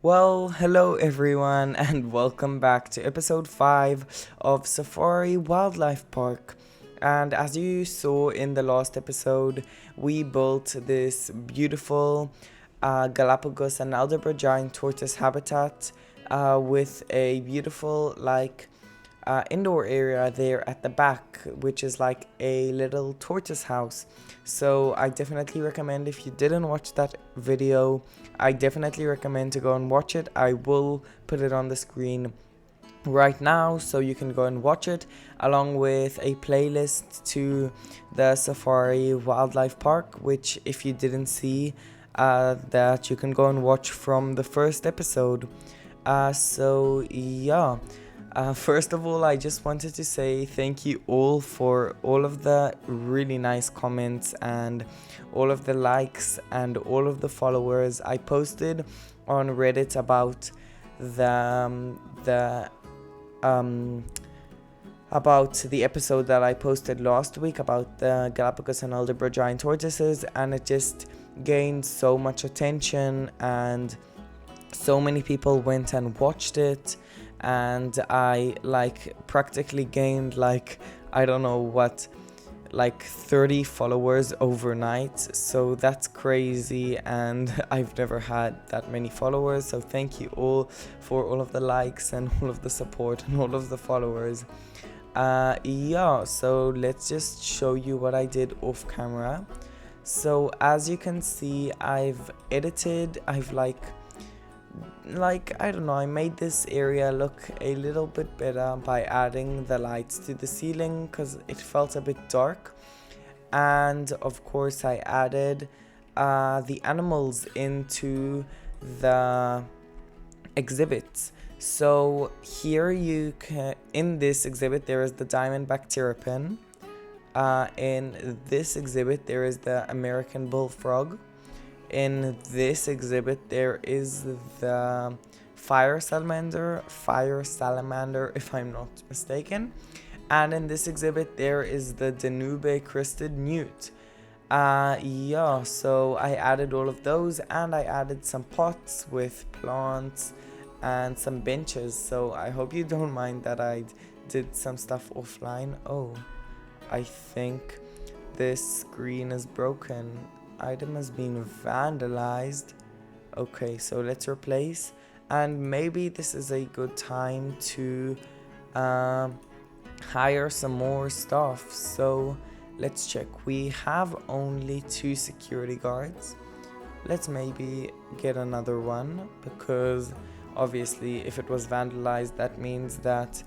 Well, hello everyone, and welcome back to episode 5 of Safari Wildlife Park. And as you saw in the last episode, we built this beautiful Galapagos and Aldabra giant tortoise habitat with a beautiful, indoor area there at the back, which is like a little tortoise house. So I definitely recommend, if you didn't watch that video, I definitely recommend to go and watch it. I will put it on the screen right now so you can go and watch it, along with a playlist to the Safari Wildlife Park, which if you didn't see, that you can go and watch from the first episode. So yeah. First of all, I just wanted to say thank you all for all of the really nice comments and all of the likes and all of the followers. I posted on Reddit about um, the episode that I posted last week about the Galapagos and Aldabra giant tortoises, and it just gained so much attention, and so many people went and watched it, and I practically gained I don't know what, 30 followers overnight. So that's crazy, and I've never had that many followers. So thank you all for all of the likes and all of the support and all of the followers. So let's just show you what I did off camera. So as you can see, I've I don't know, I made this area look a little bit better by adding the lights to the ceiling because it felt a bit dark. And of course I added the animals into the exhibits. So here in this exhibit there is the diamondback terrapin. In this exhibit there is the American bullfrog. In this exhibit there is the fire salamander if I'm not mistaken. And in this exhibit there is the Danube crested newt. So I added all of those, and I added some pots with plants and some benches. So I hope you don't mind that I did some stuff offline. Oh, I think this screen is broken. Item has been vandalized. Okay, so let's replace, and maybe this is a good time to hire some more staff. So let's check. We have only 2 security guards. Let's maybe get another one, because obviously if it was vandalized, that means that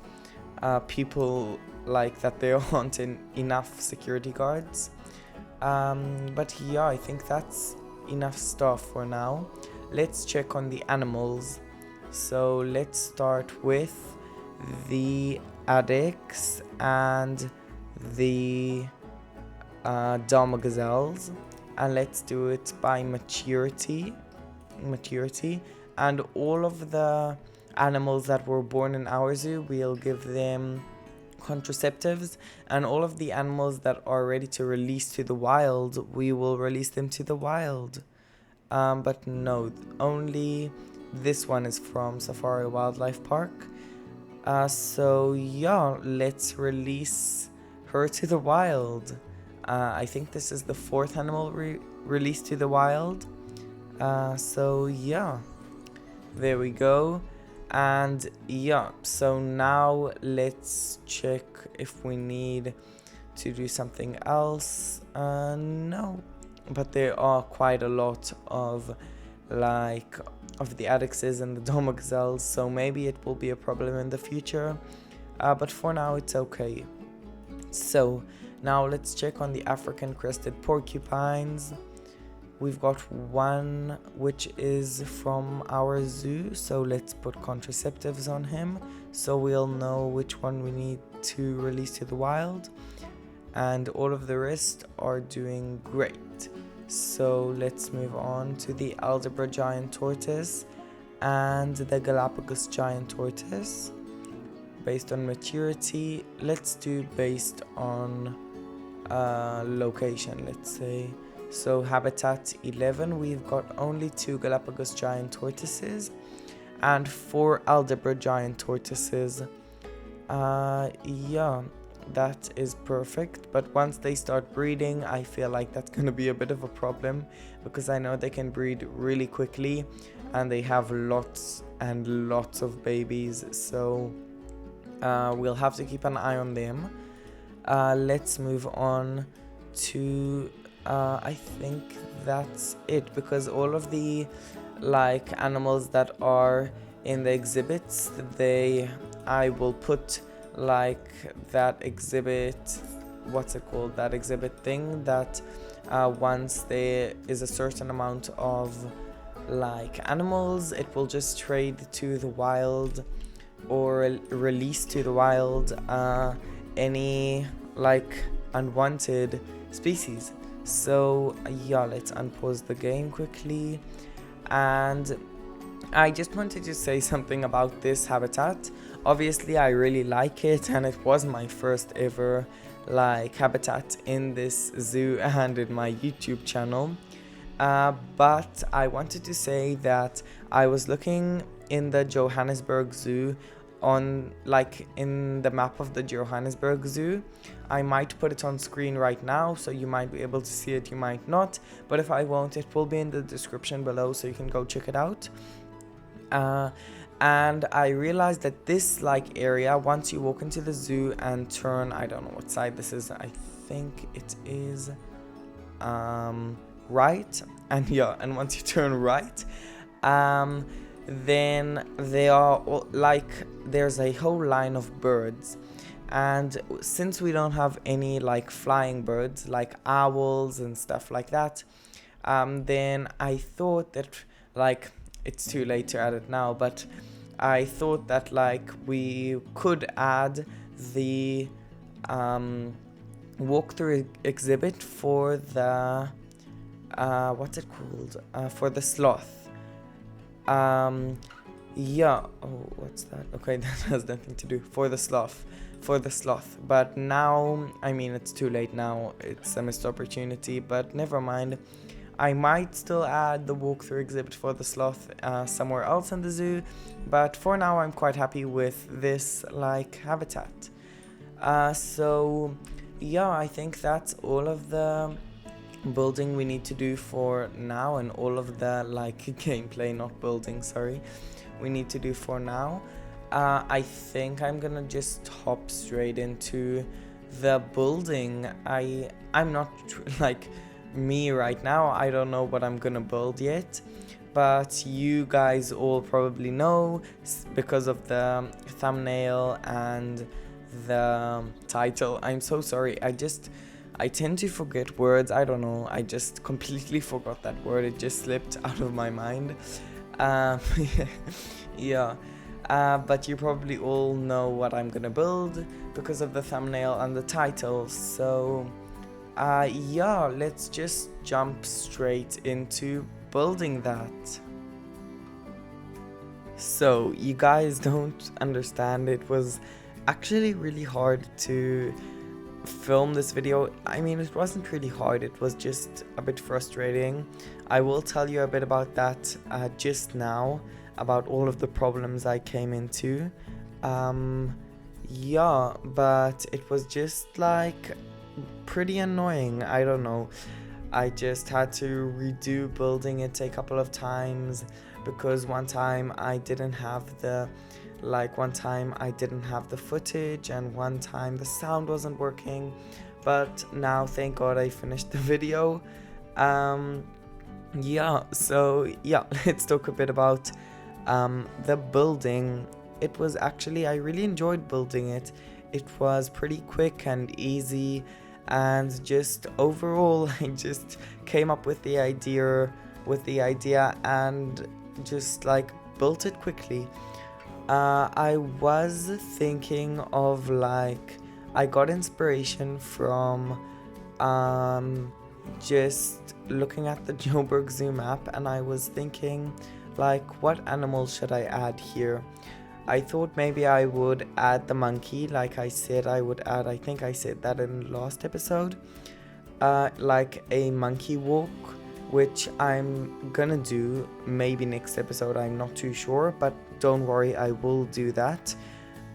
people that there aren't enough security guards. But yeah, I think that's enough stuff for now. Let's check on the animals. So let's start with the addax and the Dharma gazelles, and let's do it by maturity. And all of the animals that were born in our zoo, we'll give them contraceptives, and all of the animals that are ready to release to the wild, we will release them to the wild. But no, only this one is from Safari Wildlife Park. So yeah, let's release her to the wild. I think this is the 4th animal released to the wild. So yeah, there we go. And yeah, so now let's check if we need to do something else. No, but there are quite a lot of the addaxes and the Dharma gazelles, so maybe it will be a problem in the future, but for now it's okay. So now let's check on the African crested porcupines. We've got one which is from our zoo, so let's put contraceptives on him so we'll know which one we need to release to the wild. And all of the rest are doing great. So let's move on to the Aldabra giant tortoise and the Galapagos giant tortoise. Based on maturity, let's do based on location, let's say. So habitat 11, we've got only 2 Galapagos giant tortoises, and 4 Aldabra giant tortoises. Yeah, that is perfect. But once they start breeding, I feel like that's gonna be a bit of a problem, because I know they can breed really quickly and they have lots and lots of babies. So we'll have to keep an eye on them. Let's move on to I think that's it, because all of the like animals that are in the exhibits, I will put like that exhibit, what's it called, that exhibit thing that once there is a certain amount of like animals, it will just trade to the wild or release to the wild any like unwanted species. So yeah, let's unpause the game quickly. And I just wanted to say something about this habitat. Obviously I really like it, and it was my first ever like habitat in this zoo and in my YouTube channel. But I wanted to say that I was looking in the Johannesburg Zoo, on like in the map of the Johannesburg Zoo. I might put it on screen right now, so you might be able to see it, you might not, but if I won't, it will be in the description below, so you can go check it out. And I realized that this like area, once you walk into the zoo and turn, I don't know what side this is, I think it is right, and yeah, and once you turn right, then there are like there's a whole line of birds. And since we don't have any like flying birds like owls and stuff like that, then I thought that, like, it's too late to add it now, but I thought that like we could add the walkthrough exhibit for the what's it called, for the sloth. Yeah, oh, what's that? Okay, that has nothing to do. For the sloth. But now, I mean, it's too late now. It's a missed opportunity, but never mind. I might still add the walkthrough exhibit for the sloth somewhere else in the zoo, but for now I'm quite happy with this like habitat. So yeah, I think that's all of the building we need to do for now, and all of the like gameplay, not building, sorry, we need to do for now. I think I'm gonna just hop straight into the building. I'm not like me right now, I don't know what I'm gonna build yet, but you guys all probably know because of the thumbnail and the title. I'm so sorry, I tend to forget words, I don't know, I just completely forgot that word, it just slipped out of my mind. Yeah, but you probably all know what I'm gonna build because of the thumbnail and the title. So yeah, let's just jump straight into building that. So you guys don't understand, it was actually really hard to film this video. I mean, it wasn't really hard, it was just a bit frustrating. I will tell you a bit about that just now, about all of the problems I came into. Yeah, but it was just like pretty annoying, I don't know. I just had to redo building it a couple of times, because one time I didn't have the footage, and one time the sound wasn't working, but now thank God I finished the video. Yeah, so yeah, let's talk a bit about the building. It was actually, I really enjoyed building it. It was pretty quick and easy, and just overall I just came up with the idea and just like built it quickly. I was thinking of like, I got inspiration from just looking at the Joburg Zoo map, and I was thinking like, what animals should I add here? I thought maybe I would add the monkey, like I said I would add, I think I said that in the last episode, like a monkey walk, which I'm gonna do maybe next episode, I'm not too sure, but don't worry, I will do that.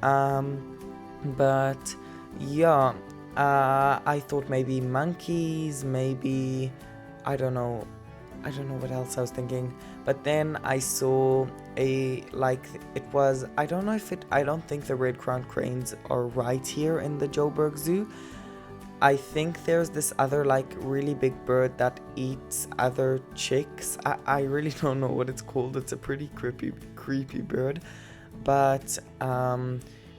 But yeah, I thought maybe monkeys, maybe I don't know, what else I was thinking. But then I saw it was, I don't know if it, I don't think the red-crowned cranes are right here in the Joburg Zoo. I think there's this other like really big bird that eats other chicks. I really don't know what it's called. It's a pretty creepy bird. But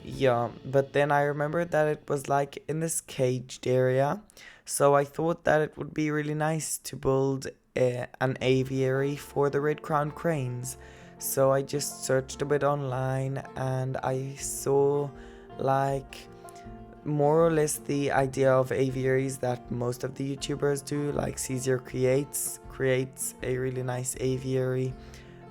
yeah, but then I remembered that it was like in this caged area. So I thought that it would be really nice to build an aviary for the red-crowned cranes. So I just searched a bit online and I saw like more or less the idea of aviaries that most of the YouTubers do, like Caesar creates a really nice aviary.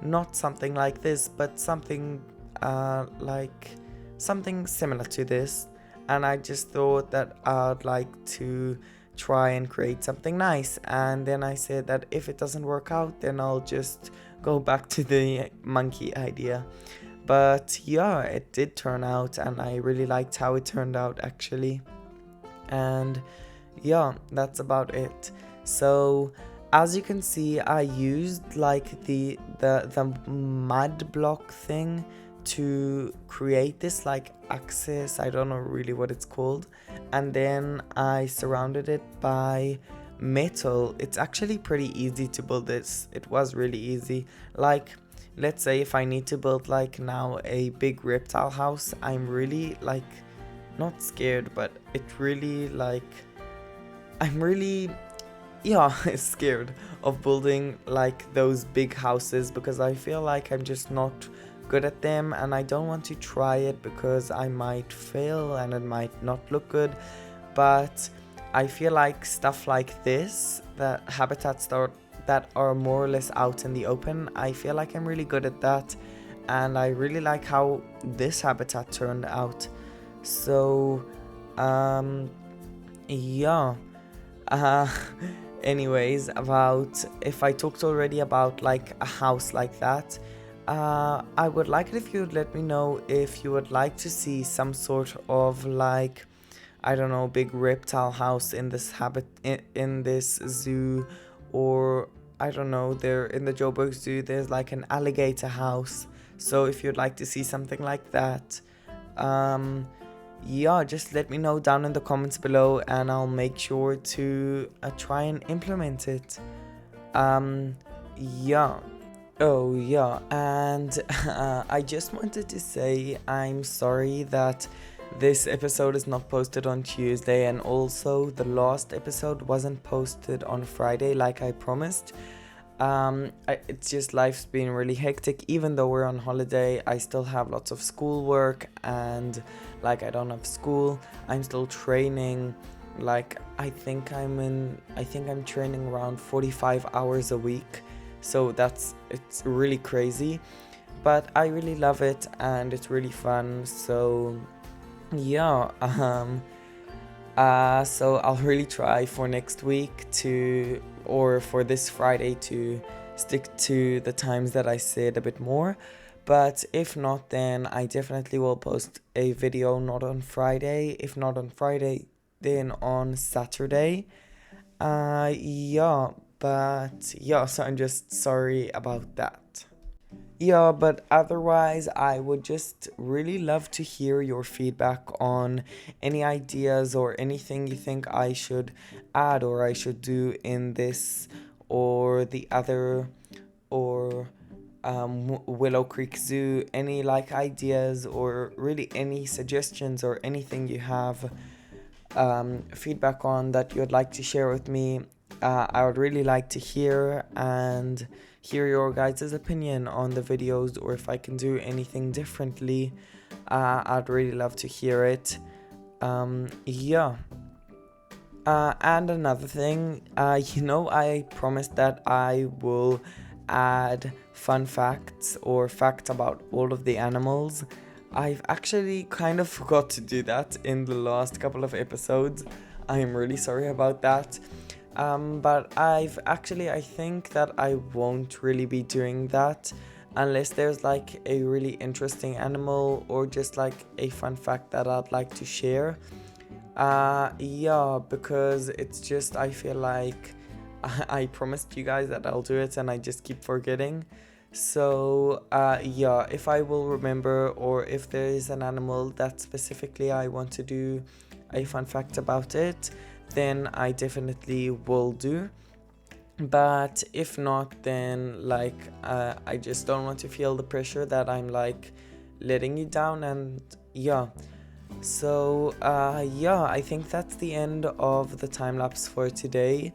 Not something like this, but something like something similar to this. And I just thought that I'd like to try and create something nice. And then I said that if it doesn't work out, then I'll just go back to the monkey idea. But yeah, it did turn out, and I really liked how it turned out actually. And yeah, that's about it. So as you can see, I used like the mud block thing to create this like axis. I don't know really what it's called. And then I surrounded it by metal. It's actually pretty easy to build this. It was really easy. Like, let's say if I need to build like now a big reptile house, I'm really like not scared, but it really like I'm really scared of building like those big houses because I feel like I'm just not good at them, and I don't want to try it because I might fail and it might not look good. But I feel like stuff like this, that habitats that are more or less out in the open, I feel like I'm really good at that, and I really like how this habitat turned out. So yeah, anyways, about if I talked already about like a house like that, I would like it if you would let me know if you would like to see some sort of like, I don't know, big reptile house in this in this zoo, or I don't know, there in the Joburg Zoo there's like an alligator house. So if you'd like to see something like that, yeah, just let me know down in the comments below and I'll make sure to try and implement it. Yeah. Oh yeah, and I just wanted to say I'm sorry that this episode is not posted on Tuesday, and also the last episode wasn't posted on Friday like I promised. It's just life's been really hectic. Even though we're on holiday, I still have lots of schoolwork, and like I don't have school, I'm still training. Like I think I'm training around 45 hours a week. So it's really crazy, but I really love it and it's really fun. So yeah, so I'll really try for next week or for this Friday to stick to the times that I said a bit more. But if not, then I definitely will post a video, not on Friday. If not on Friday, then on Saturday. Yeah, but yeah, so I'm just sorry about that. Yeah, but otherwise, I would just really love to hear your feedback on any ideas or anything you think I should add or I should do in this or the other, or Willow Creek Zoo. Any like ideas or really any suggestions or anything you have feedback on that you'd like to share with me. I would really like to hear and hear your guys' opinion on the videos, or if I can do anything differently. I'd really love to hear it. Yeah. And another thing, I promised that I will add fun facts or facts about all of the animals. I've actually kind of forgot to do that in the last couple of episodes. I'm really sorry about that. But I think that I won't really be doing that. unless there's like a really interesting animal or just like a fun fact that I'd like to share. Yeah, because it's just, I feel like I promised you guys that I'll do it and I just keep forgetting. So, yeah, if I will remember, or if there is an animal that specifically I want to do a fun fact about it, then I definitely will do. But if not, then like I just don't want to feel the pressure that I'm like letting you down. And yeah, so yeah, I think that's the end of the time lapse for today.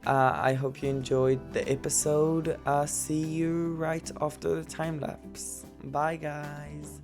I hope you enjoyed the episode. See you right after the time lapse. Bye, guys.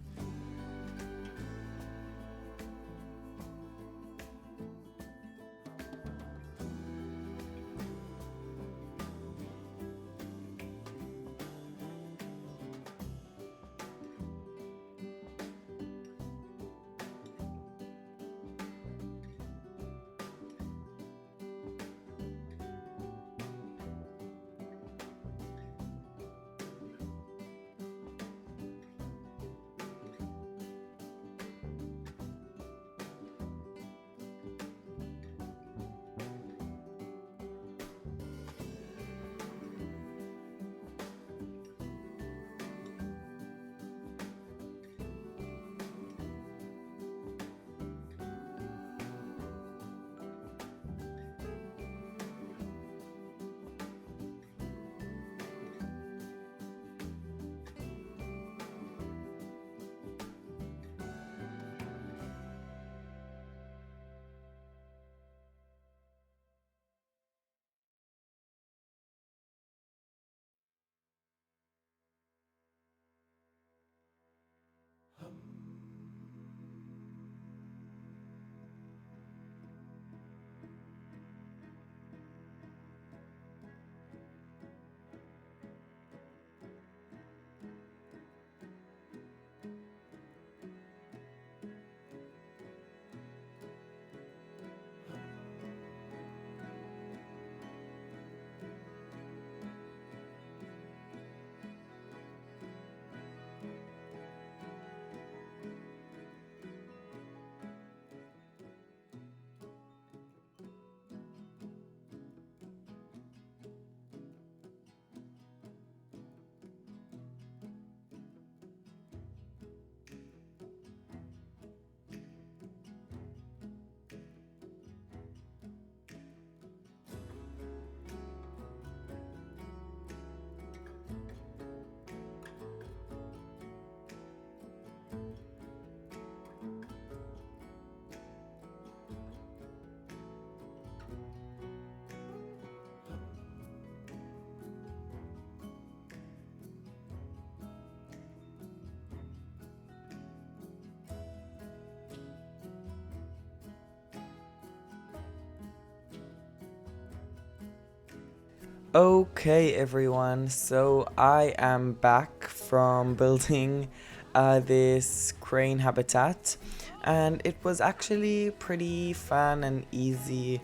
Okay, everyone, so I am back from building this crane habitat, and it was actually pretty fun and easy,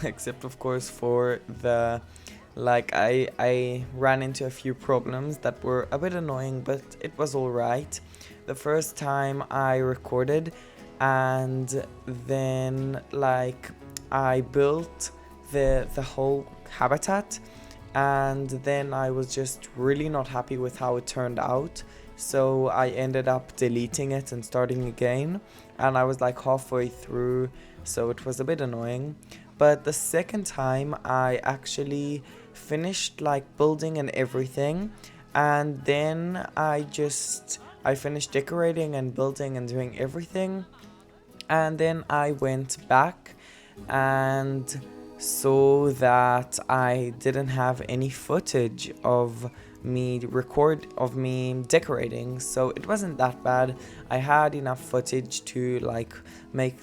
except of course for the like I ran into a few problems that were a bit annoying, but it was all right. The first time I recorded, and then like I built the whole habitat, and then I was just really not happy with how it turned out. So I ended up deleting it and starting again, and I was like halfway through, so it was a bit annoying. But the second time I actually finished like building and everything, and then I finished decorating and building and doing everything, and then I went back and saw that I didn't have any footage of me decorating, so it wasn't that bad. I had enough footage to like make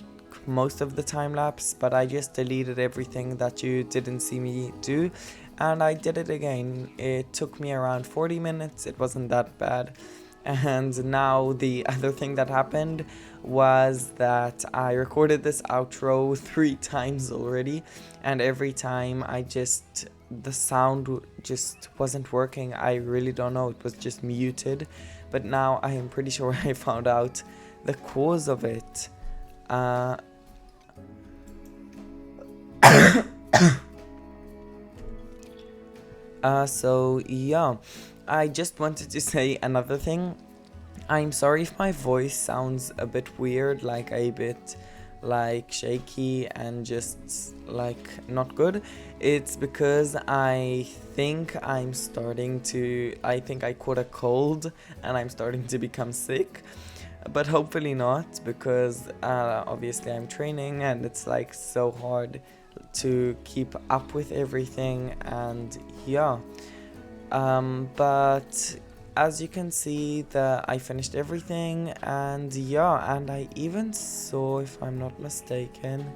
most of the time lapse, but I just deleted everything that you didn't see me do, and I did it again. It took me around 40 minutes. It wasn't that bad. And now the other thing that happened was that I recorded this outro 3 times already, and every time the sound just wasn't working. I really don't know, it was just muted. But now I am pretty sure I found out the cause of it. So yeah, I just wanted to say another thing. I'm sorry if my voice sounds a bit weird, like a bit like shaky and just like not good. It's because I think I think I caught a cold and I'm starting to become sick. But hopefully not, because obviously I'm training and it's like so hard to keep up with everything. And yeah, but as you can see, I finished everything. And yeah, and I even saw, if I'm not mistaken,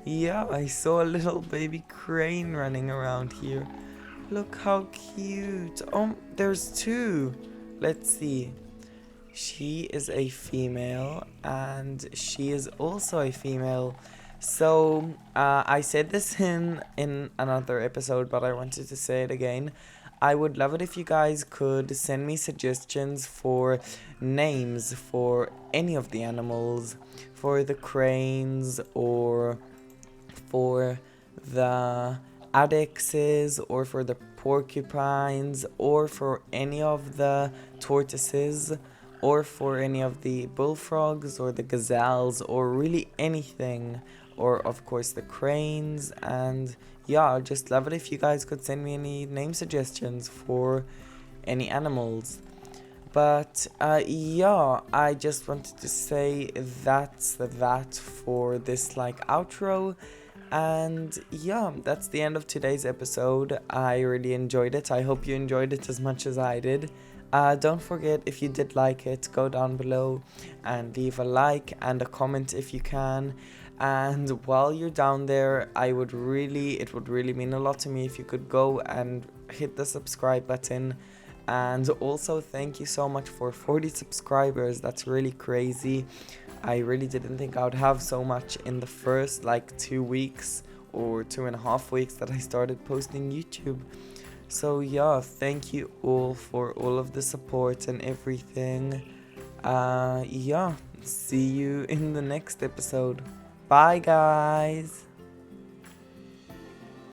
yeah, I saw a little baby crane running around here. Look how cute. Oh, there's two. Let's see. She is a female and she is also a female. So I said this in another episode, but I wanted to say it again. I would love it if you guys could send me suggestions for names for any of the animals, for the cranes or for the adexes or for the porcupines or for any of the tortoises or for any of the bullfrogs or the gazelles or really anything, or of course the cranes. And yeah, I'd just love it if you guys could send me any name suggestions for any animals. But yeah, I just wanted to say that's that for this like outro. And yeah, that's the end of today's episode. I really enjoyed it. I hope you enjoyed it as much as I did. Don't forget, if you did like it, go down below and leave a like and a comment if you can. And while you're down there, it would really mean a lot to me if you could go and hit the subscribe button. And also, thank you so much for 40 subscribers. That's really crazy. I really didn't think I would have so much in the first like 2 weeks or 2.5 weeks that I started posting YouTube. So yeah, thank you all for all of the support and everything. Yeah, see you in the next episode. Bye guys.